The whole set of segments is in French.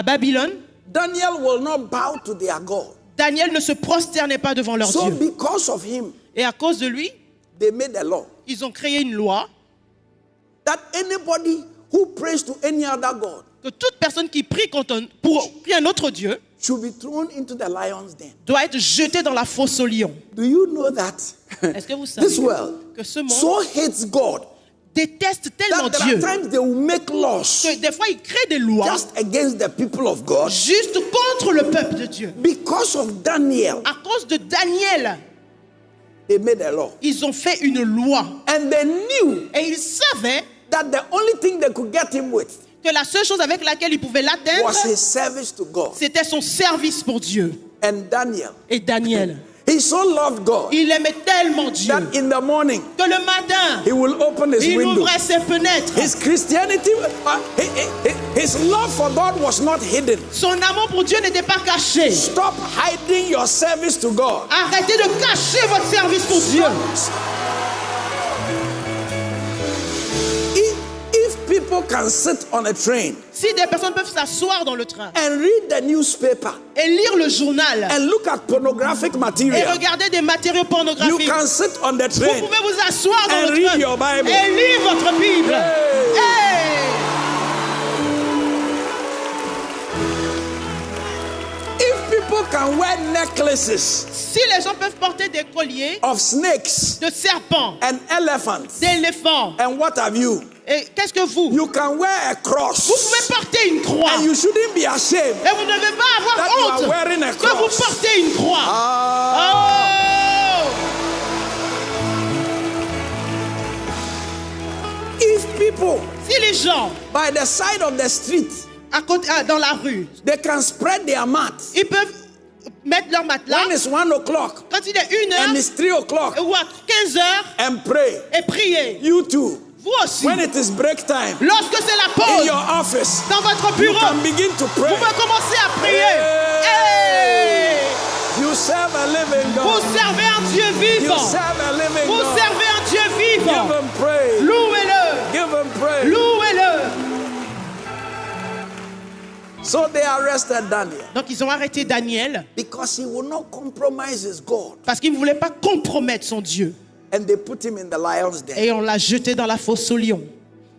Babylone, Daniel will not bow to their God. Daniel ne se prosternait pas devant leur So Dieu. because of him, Et à cause de lui, they made a law ils ont créé une loi that anybody who prays to any other God que toute personne qui prie pour un autre Dieu should be thrown into the lion's den. doit être jetée dans la fosse au lion. Do you know that Est-ce que vous savez this world que ce monde so hates God déteste tellement that there Dieu are times they will make laws que des fois il crée des lois just against the people of God juste contre le peuple de Dieu. because of Daniel? À cause de Daniel, They made a law. ils ont fait une loi. And they knew Et ils savaient that the only thing they could get him with que la seule chose avec laquelle ils pouvaient l'atteindre, was his service to God. c'était son service pour Dieu. And Daniel, Et Daniel, he so loved God il aimait tellement Dieu that in the morning que le matin, he will open his il window. ouvrait ses fenêtres. His Christianity, his love for God was not hidden. Son amour pour Dieu n'était pas caché. Stop hiding your service to God. Arrêtez de cacher votre service pour Dieu. If people can sit on a train Si des personnes peuvent s'asseoir dans le train and read the newspaper et lire le journal and look at pornographic et material, regarder des matériaux you pornographiques, can sit on the vous train. pouvez vous asseoir dans and le read train your Bible. et lire votre Bible. Hey. Hey. If people can wear necklaces Si les gens peuvent porter des colliers of snakes de serpents, and elephants d'éléphants, and what have you, et qu'est-ce que vous can wear a cross. Vous pouvez porter une croix And you shouldn't be ashamed et vous ne devez pas that avoir you are honte wearing a que vous cross. portez une croix. Ah. Oh! If people Si les gens by the side of the street dans la rue, they can spread their mats ils peuvent mettre leur matelas when it's 1 o'clock quand il est 1 and heure it's 3 o'clock ou à 15 heures and pray. et prier. You too. Vous aussi, When it is break time lorsque c'est la in pause your office, dans votre you bureau, can begin to vous pray. pouvez commencer à prier. Hey! Hey! You serve a living Vous God. servez un Dieu You vivant. serve a living Vous God. servez un Dieu Give vivant. him praise. Louez-le. Give him praise. Louez-le. So they arrested Daniel Donc ils ont arrêté Daniel because he would not compromise his God. parce qu'il ne voulait pas compromettre son Dieu. And they put him in the lion's den. Et on l'a jeté dans la fosse au lion.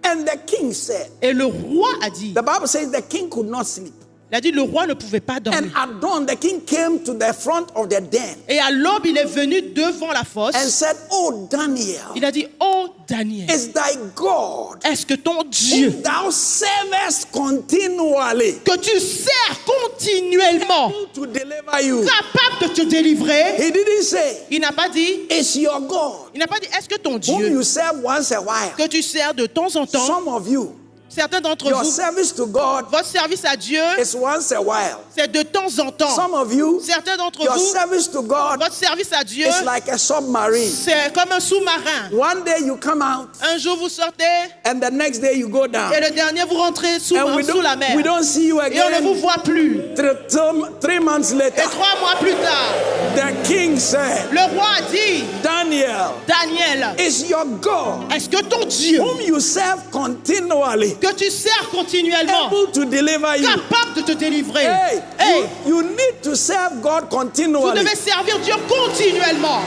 And the king said, Et le roi a dit, the Bible says the king could not sleep. il a dit le roi ne pouvait pas And dormir. at dawn, the king came to the front of the den Et à l'aube, il est venu devant la fosse. and said, Oh, Daniel, Il a dit, oh Daniel, is thy God est-ce que ton Dieu whom thou servest continually que tu sers continuellement able to deliver you? capable de te délivrer? He didn't say, Il n'a pas dit, It's your God il n'a pas dit, est-ce que ton whom Dieu you serve once a while. que tu sers de temps en temps, Some of you, certains d'entre your vous, service to God votre service à Dieu, is once a while. c'est de temps en temps. Some of you, Certains d'entre your vous, service to God votre service à Dieu, is like a submarine. c'est comme un sous-marin. One day you come out, Un jour vous sortez and the next day you go down. et le dernier vous rentrez sous And sous la mer. we don't see you Et on ne vous again. voit plus. 3 months Et later, 3 mois plus tard, the king said, le roi a dit, Daniel, Daniel, is your God est-ce que ton Dieu whom you serve continually que tu sers continuellement able to deliver you? capable de te délivrer? Hey, Hey, you need to serve God vous continually. devez servir Dieu continuellement.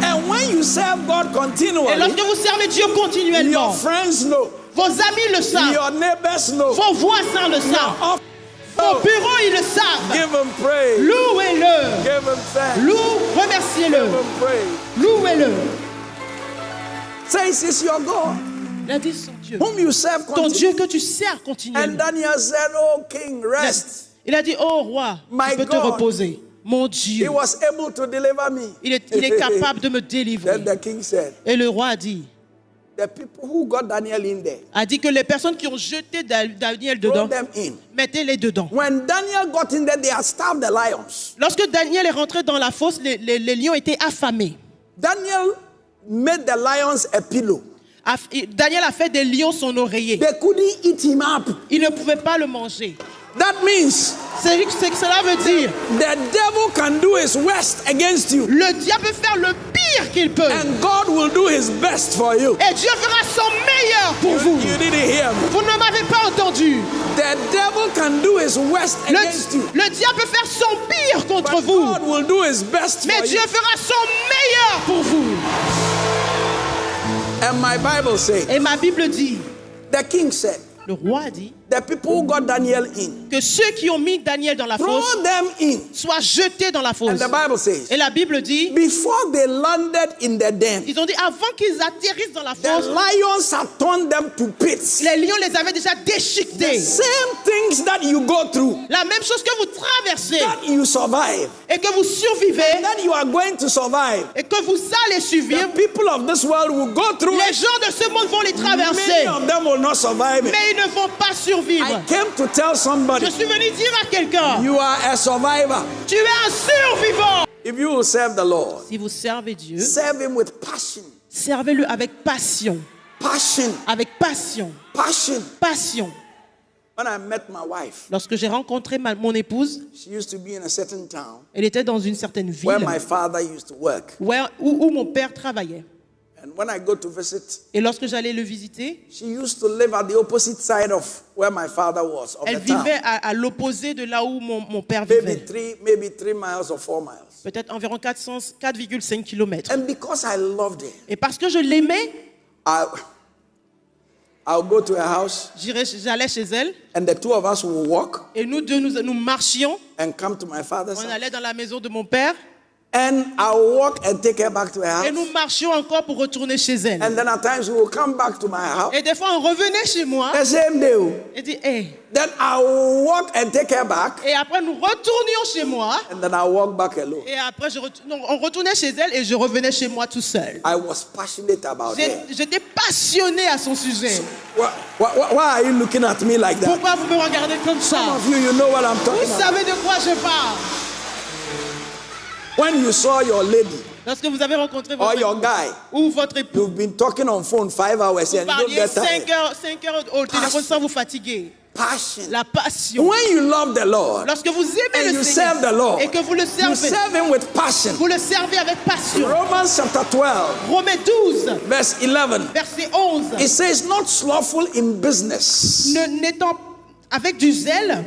And when you serve God Et continually, lorsque vous servez Dieu your continuellement, friends know, vos amis le savent, your neighbors know, vos voisins le savent, your vos bureaux ils le savent. give him praise. Louez-le, Give him thanks. remerciez-le, Give him praise. louez-le. Says it's your God Il a dit son Dieu, whom you serve ton continually. Dieu que tu sers And continuellement. Daniel said, Oh king, rest. Il a dit, oh roi, My tu peux te God. reposer. Mon He Dier, was able to deliver me. il est capable de me délivrer. Then the king said, Et le roi a dit the people who got Daniel in there, que les personnes qui ont jeté Daniel throw dedans, them in. mettez-les dedans. When Daniel got in there, they had starved the lions. Lorsque Daniel est rentré dans la fosse, les lions étaient affamés. Daniel made the lions a pillow. Daniel a fait des lions son oreiller. They couldn't eat him up. Il ne pouvait pas le manger. That means C'est ce que cela veut dire. the devil can do his worst against you. Le diable peut faire le pire pire qu'il peut. And God will do his best for you. Et Dieu fera son meilleur pour vous. You didn't hear me. Vous ne m'avez pas entendu. The devil can do his worst against you. Le diable peut faire son pire contre But vous. God will do his best Mais for Dieu you. fera son meilleur pour vous. And my Bible says, Et ma Bible dit, the king said, le roi a dit, the people who got Daniel in, que ceux qui ont mis Daniel dans la fosse throw them in. soient jetés dans la And fosse. the Bible says, Et la Bible dit, before they landed in the den, ils ont dit, avant qu'ils atterrissent dans la the fosse, lions had turned them to pits. les lions les avaient déjà The déchiquetés. same things that you go through, La même chose que vous traversez that you survive, et que vous survivez that you are going to survive. et que vous allez The survivre, people of this world will go through les it. gens de ce monde vont les Many traverser, of them will not survive it. mais ils ne vont pas survivre. I came to tell somebody, Je suis venu dire à quelqu'un, you are a survivor. tu es un survivant. If you will serve the Lord, Si vous servez Dieu, serve him with passion. servez-le avec passion, Passion. avec passion, Passion. passion. When I met my wife, Lorsque j'ai rencontré mon épouse, she used to be in a certain town elle était dans une certaine where ville my father used to work. où mon père travaillait. And when I go to visit, Et lorsque j'allais le visiter, she used to live at the opposite side of where my father was, of elle the town. vivait à l'opposé de là où mon père vivait. Maybe 3 miles or 4 miles. Peut-être environ 4,5 km. And because I loved her, Et parce que je l'aimais, I'll go to her house j'allais chez elle and the two of us will walk et nous deux, nous marchions. and come to my father's On house. allait dans la maison de mon père And I'll walk and take her back to her et house. nous marchions encore pour retourner chez elle. And then at times we will come back to my house. Et des fois, on revenait chez moi The same day. et dit, hey. Then I'll walk and take her back. Et après, nous retournions chez moi. And then I'll walk back alone. Et après, on retournait chez elle et je revenais chez moi tout seul. I was passionate about her. J'étais passionné à son sujet. Why are you looking at me like that? Pourquoi vous me regardez comme ça? Some of you know what I'm talking Vous about. savez de quoi je parle. When you saw your lady Lorsque vous avez rencontré or votre your époux guy, ou votre époux, you've been talking on phone 5 hours vous and you don't parliez get tired. 5 heures au téléphone sans vous fatiguer. Passion. La passion. When you love the Lord Lorsque vous aimez and le you serve the Seigneur Lord, et que vous le you servez, serve him with passion. vous le servez avec passion. Romans chapter 12, Romains 12, verse 11. verset 11. It says, not slothful in business, N'étant avec du zèle,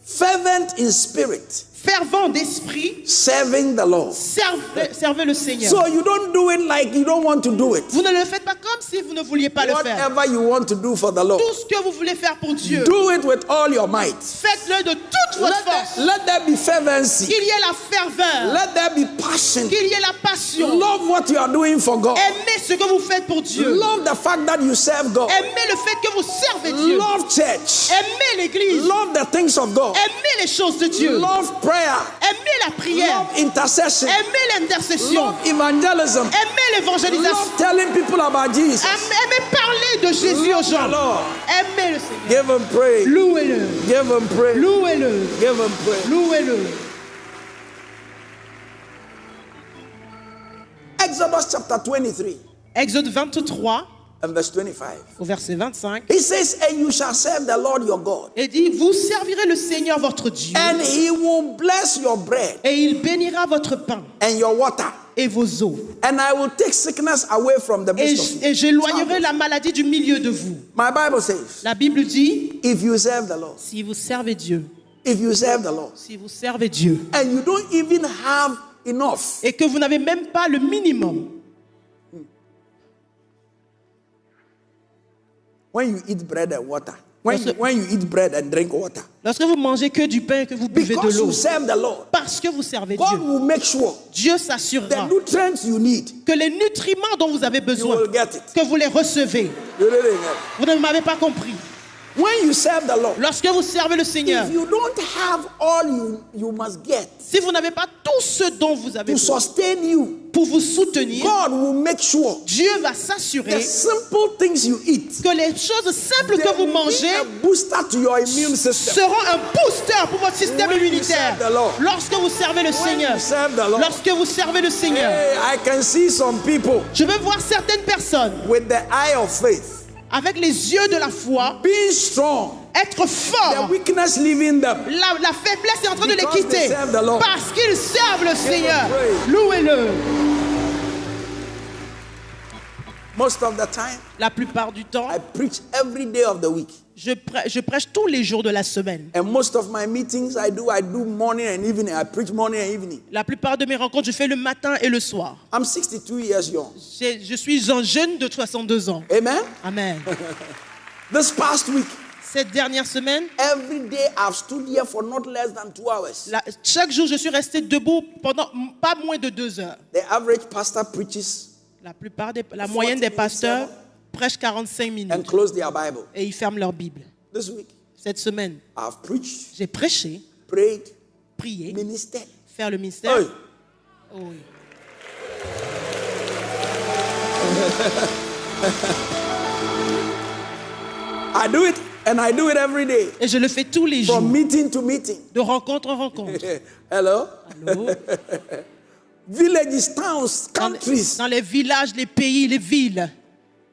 fervent in spirit, fervent d'esprit, serving the Lord. servez le Seigneur. So you don't do it like you don't want to do it. Vous ne le faites pas comme si vous ne vouliez pas le faire. Whatever you want to do for the Lord, Tout ce que vous voulez faire pour Dieu, do it with all your might. faites-le de toute votre force. Let there be fervency. Qu'il y ait la ferveur, Let there be passion. qu'il y ait la passion. Love what you are doing for God. Aimez ce que vous faites pour Dieu. Love the fact that you serve God. Aimez le fait que vous servez Dieu. Love church. Aimez l'église. Love the things of God. Aimez les choses de Dieu. Love prayer. Aimez la prière. Love intercession. Aimez l'intercession. Love evangelism. Aimez l'évangélisation. Love telling people about Jesus. Aimez parler de Jésus aux Love gens. the Lord. Aimez le Seigneur. Give him praise. Louez-le. Give him praise. Louez-le. Give him praise. Louez-le. Exodus chapter 23 Exode 23, and verse 25. au verset 25. He says, and you shall serve the Lord your God, Et dit, vous servirez le Seigneur votre Dieu, and he will bless your bread et il bénira votre pain and your water, et vos eaux. and I will take sickness away from the midst of you. Et j'éloignerai la maladie du milieu de vous. My Bible says, La Bible dit, if you serve the Lord, si vous servez Dieu, if you serve the Lord, si vous servez Dieu, and you don't even have enough, et que vous n'avez même pas le minimum, when you eat bread and water, when you eat bread and drink water, lorsque vous mangez que du pain et que vous buvez de because l'eau, you serve the Lord, parce que vous servez God Dieu, will make sure Dieu the s'assurera nutrients you need, que les nutriments dont vous avez you besoin, will get it. que vous les recevez. You didn't get it. Vous ne m'avez pas compris. When you serve the Lord, Lorsque vous servez le Seigneur, if you don't have all you must get si vous n'avez pas tout ce dont vous avez to besoin sustain you, pour vous soutenir, God will make sure Dieu va the s'assurer simple things you eat, que les choses simples que vous they will be mangez a booster to your immune system. seront un booster pour votre système When you immunitaire. serve the Lord. Lorsque vous servez le When Seigneur, you serve the Lord, lorsque vous servez le Seigneur, hey, I can see some people je veux voir certaines personnes with the eye of faith avec les yeux de la foi being strong, être the forts. weakness leaving them. La faiblesse est en train de les Because they quitter serve the Lord. parce qu'ils servent le Seigneur. praise. Louez-le. Most of the time, La plupart du temps, I preach every day of the week. je prêche tous les jours de la semaine. And most of my meetings I do morning and evening. I preach morning and evening. La plupart de mes rencontres, je fais le matin et le soir. I'm 62 years young. Je suis un jeune de 62 ans. Amen? Amen. This past week, Cette dernière semaine, every day I've stood here for not less than 2 hours. chaque jour, je suis resté debout pendant pas moins de 2 heures. The average pastor preaches La moyenne des pasteurs prêchent 45 and minutes close their Bible. et ils ferment leur Bible. This week, Cette semaine, I've preached, j'ai prêché, prayed, prié, ministered. faire le mystère. Hey. Oh oui. I do it, and I do it every day. Et je le fais tous les jours, From meeting to meeting. de rencontre en rencontre. Hello? Allô? Villages, towns, countries. Dans les villages, les pays, les villes.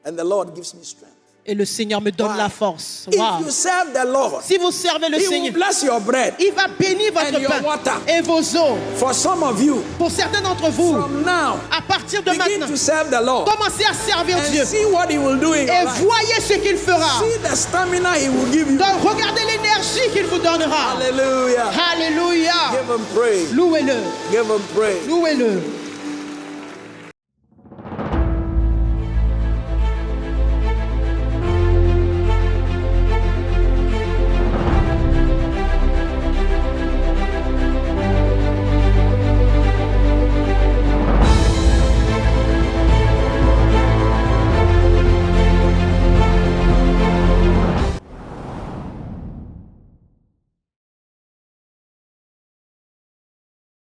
And the Lord gives me strength. Et le Seigneur me donne Wow. la force. If Wow. you serve the Lord, Si vous servez le He will Seigneur, bless your bread. il va bénir And votre your pain water. et vos eaux. For some of you, Pour certains d'entre vous, from now, à partir de begin maintenant, to serve the Lord. commencez à servir And Dieu see what He will do in your et life. voyez ce qu'il fera. See the stamina He will give you. Donc, regardez l'énergie qu'il vous donnera. Hallelujah. Alléluia. Give Him praise. Louez-le. Give Him praise. Louez-le.